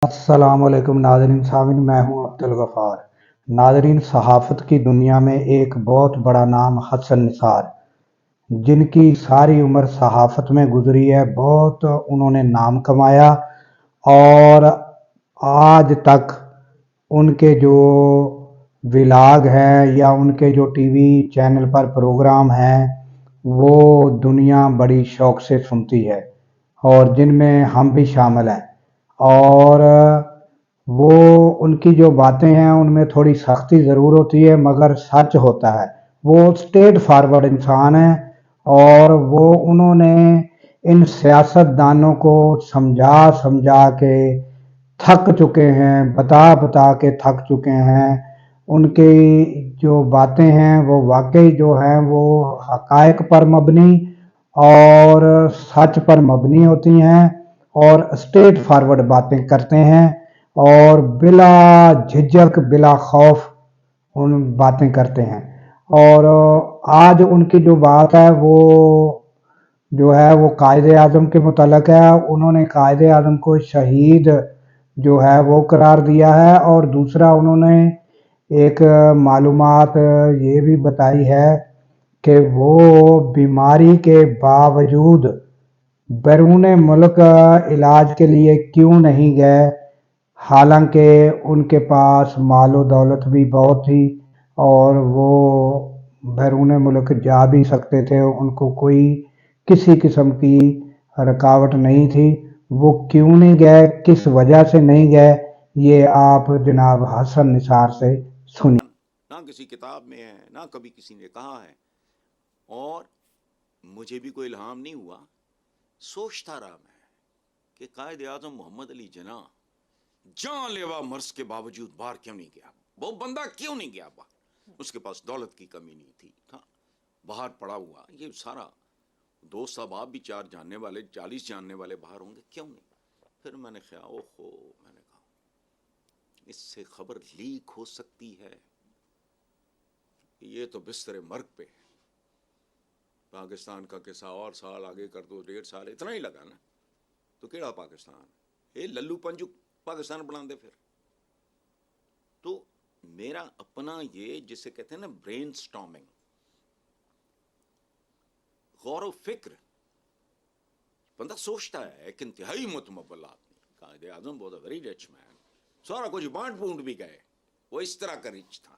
السلام علیکم ناظرین سامعین، میں ہوں عبدالغفار۔ ناظرین، صحافت کی دنیا میں ایک بہت بڑا نام حسن نثار، جن کی ساری عمر صحافت میں گزری ہے، بہت انہوں نے نام کمایا اور آج تک ان کے جو ولاگ ہیں یا ان کے جو ٹی وی چینل پر پروگرام ہیں وہ دنیا بڑی شوق سے سنتی ہے، اور جن میں ہم بھی شامل ہیں۔ اور وہ ان کی جو باتیں ہیں ان میں تھوڑی سختی ضرور ہوتی ہے مگر سچ ہوتا ہے۔ وہ اسٹیٹ فارورڈ انسان ہیں، اور وہ انہوں نے ان سیاست دانوں کو سمجھا سمجھا کے تھک چکے ہیں، بتا بتا کے تھک چکے ہیں۔ ان کی جو باتیں ہیں وہ واقعی جو ہیں وہ حقائق پر مبنی اور سچ پر مبنی ہوتی ہیں، اور اسٹیٹ فارورڈ باتیں کرتے ہیں، اور بلا جھجک بلا خوف ان باتیں کرتے ہیں۔ اور آج ان کی جو بات ہے وہ جو ہے وہ قائد اعظم کے متعلق ہے۔ انہوں نے قائد اعظم کو شہید جو ہے وہ قرار دیا ہے، اور دوسرا انہوں نے ایک معلومات یہ بھی بتائی ہے کہ وہ بیماری کے باوجود بیرون ملک علاج کے لیے کیوں نہیں گئے، حالانکہ ان کے پاس مال و دولت بھی بہت تھی اور وہ بیرون ملک جا بھی سکتے تھے، ان کو کوئی کسی قسم کی رکاوٹ نہیں تھی۔ وہ کیوں نہیں گئے، کس وجہ سے نہیں گئے، یہ آپ جناب حسن نثار سے سنیے۔ نہ کسی کتاب میں ہے، نہ کبھی کسی نے کہا ہے، اور مجھے بھی کوئی الہام نہیں ہوا۔ سوچتا رہا میں کہ قائد اعظم محمد علی جناح جان لیوا مرض کے باوجود باہر کیوں نہیں گیا، وہ بندہ کیوں نہیں گیا باہر؟ اس کے پاس دولت کی کمی نہیں تھی، باہر پڑا ہوا یہ سارا دوست احباب بھی 4 جاننے والے 40 جاننے والے باہر ہوں گے، کیوں نہیں؟ پھر میں نے خیال میں نے کہا اس سے خبر لیک ہو سکتی ہے، یہ تو بستر مرگ پہ ہے۔ پاکستان کا قصہ اور سال آگے کر دو، 1.5 سال اتنا ہی لگا نا، تو کیڑا پاکستان یہ للو پنجو پاکستان بنا دے پھر۔ تو میرا اپنا یہ جسے کہتے ہیں نا برین سٹارمنگ، غور و فکر، بندہ سوچتا ہے، ایک انتہائی متمول آدمی قائد اعظم، بہت ویری رچ مین، سارا کچھ بانٹ بونٹ بھی گئے، وہ اس طرح کا رچ تھا،